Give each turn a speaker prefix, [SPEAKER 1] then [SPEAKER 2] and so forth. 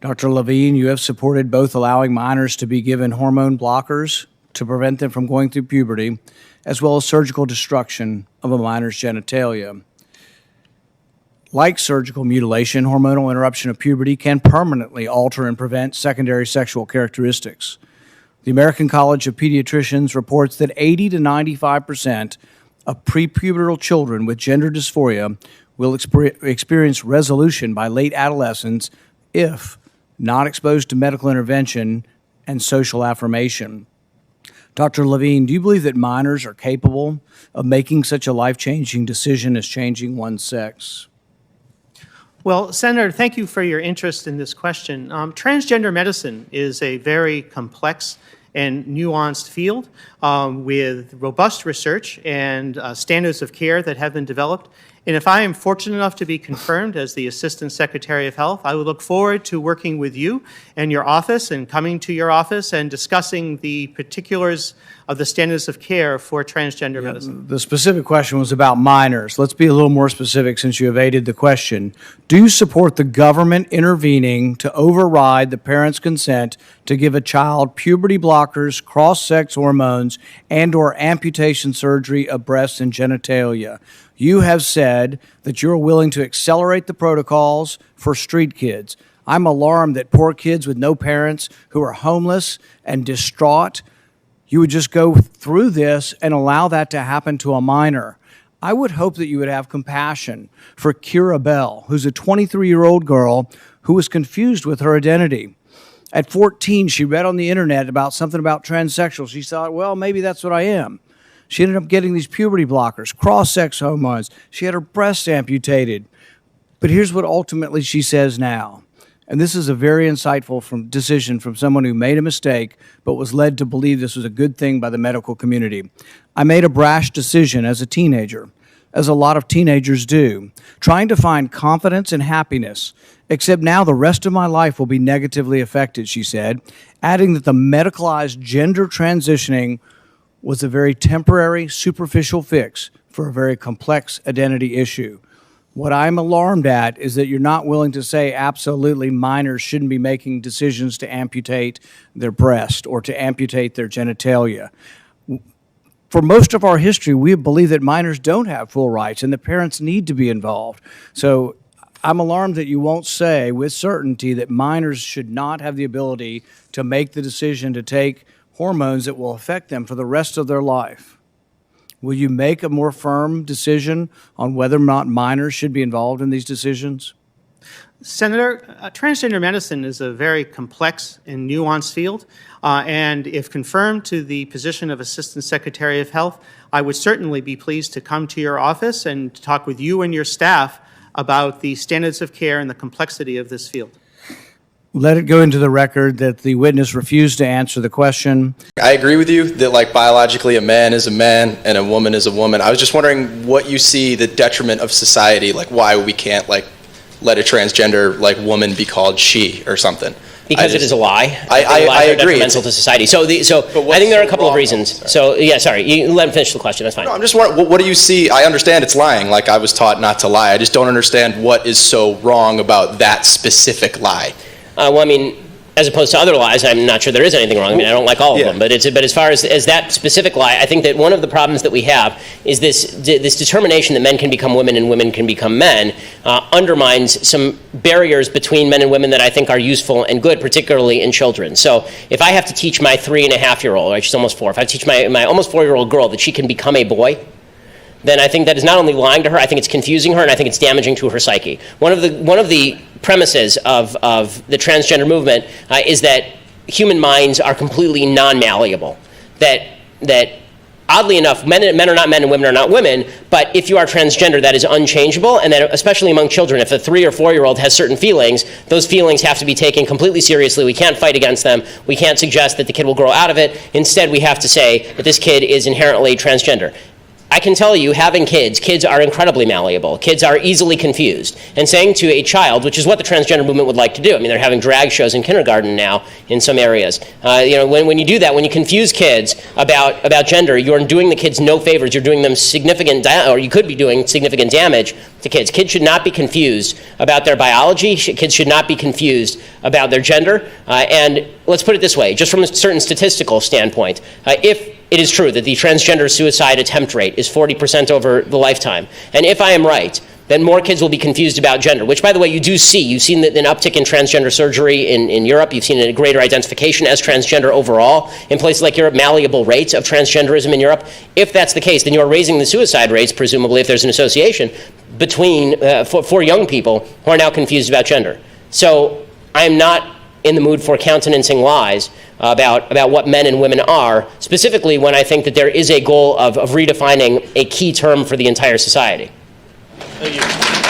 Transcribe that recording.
[SPEAKER 1] Dr. Levine, you have supported both allowing minors to be given hormone blockers to prevent them from going through puberty, as well as surgical destruction of a minor's genitalia. Like surgical mutilation, hormonal interruption of puberty can permanently alter and prevent secondary sexual characteristics. The American College of Pediatricians reports that 80 to 95% of prepubertal children with gender dysphoria will experience resolution by late adolescence if not exposed to medical intervention and social affirmation. Dr. Levine, do you believe that minors are capable of making such a life-changing decision as changing one's sex?
[SPEAKER 2] Well, Senator, thank you for your interest in this question. Transgender medicine is a very complex and nuanced field with robust research and standards of care that have been developed. And if I am fortunate enough to be confirmed as the Assistant Secretary of Health, I would look forward to working with you and your office and coming to your office and discussing the particulars of the standards of care for transgender medicine.
[SPEAKER 1] The specific question was about minors. Let's be a little more specific since you evaded the question. Do you support the government intervening to override the parent's consent to give a child puberty blockers, cross-sex hormones, and/or amputation surgery of breasts and genitalia? You have said that you're willing to accelerate the protocols for street kids. I'm alarmed that poor kids with no parents who are homeless and distraught, you would just go through this and allow that to happen to a minor. I would hope that you would have compassion for Kira Bell, who's a 23-year-old girl who was confused with her identity. At 14, she read on the internet about something about transsexual. She thought, well, maybe that's what I am. She ended up getting these puberty blockers, cross-sex hormones. She had her breasts amputated. But here's what ultimately she says now. And this is a very insightful decision from someone who made a mistake but was led to believe this was a good thing by the medical community. I made a brash decision as a teenager, as a lot of teenagers do, trying to find confidence and happiness, except now the rest of my life will be negatively affected, she said, adding that the medicalized gender transitioning was a very temporary, superficial fix for a very complex identity issue. What I'm alarmed at is that you're not willing to say absolutely minors shouldn't be making decisions to amputate their breast or to amputate their genitalia. For most of our history, we believe that minors don't have full rights and the parents need to be involved. So I'm alarmed that you won't say with certainty that minors should not have the ability to make the decision to take hormones that will affect them for the rest of their life. Will you make a more firm decision on whether or not minors should be involved in these decisions?
[SPEAKER 2] Senator, transgender medicine is a very complex and nuanced field, and if confirmed to the position of Assistant Secretary of Health, I would certainly be pleased to come to your office and talk with you and your staff about the standards of care and the complexity of this field.
[SPEAKER 1] Let it go into the record that the witness refused to answer the question.
[SPEAKER 3] I agree with you that biologically a man is a man and a woman is a woman. I was just wondering what you see the detriment of society, why we can't let a transgender woman be called she or something.
[SPEAKER 4] Because it is a lie.
[SPEAKER 3] I agree.
[SPEAKER 4] Detrimental to society. So I think there are a couple of reasons. So yeah, sorry, you let him finish the question. That's fine.
[SPEAKER 3] No, I'm just wondering, what do you see? I understand it's lying. I was taught not to lie. I just don't understand what is so wrong about that specific lie.
[SPEAKER 4] Well, I mean, as opposed to other lies, I'm not sure there is anything wrong. I mean, I don't like all of them. But as far as that specific lie, I think that one of the problems that we have is this determination that men can become women and women can become men undermines some barriers between men and women that I think are useful and good, particularly in children. So if I have to teach my 3.5-year-old, right, she's almost 4, if I teach my almost 4-year-old girl that she can become a boy, then I think that is not only lying to her, I think it's confusing her, and I think it's damaging to her psyche. One of the premises of the transgender movement is that human minds are completely non-malleable. That oddly enough, men are not men and women are not women, but if you are transgender, that is unchangeable, and that especially among children, if a 3 or 4-year-old has certain feelings, those feelings have to be taken completely seriously. We can't fight against them. We can't suggest that the kid will grow out of it. Instead, we have to say that this kid is inherently transgender. I can tell you, having kids are incredibly malleable. Kids are easily confused. And saying to a child, which is what the transgender movement would like to do, I mean, they're having drag shows in kindergarten now in some areas. When you do that, when you confuse kids about gender, you're doing the kids no favors. You're doing them or you could be doing significant damage to kids. Kids should not be confused about their biology. Kids should not be confused about their gender. And let's put it this way, just from a certain statistical standpoint, if it is true that the transgender suicide attempt rate is 40% over the lifetime, and if I am right, then more kids will be confused about gender, which, by the way, you do see. You've seen an uptick in transgender surgery in Europe. You've seen a greater identification as transgender overall. In places like Europe, malleable rates of transgenderism in Europe. If that's the case, then you're raising the suicide rates, presumably, if there's an association, between for young people who are now confused about gender. So I'm not in the mood for countenancing lies about what men and women are, specifically when I think that there is a goal of redefining a key term for the entire society.
[SPEAKER 2] Thank you.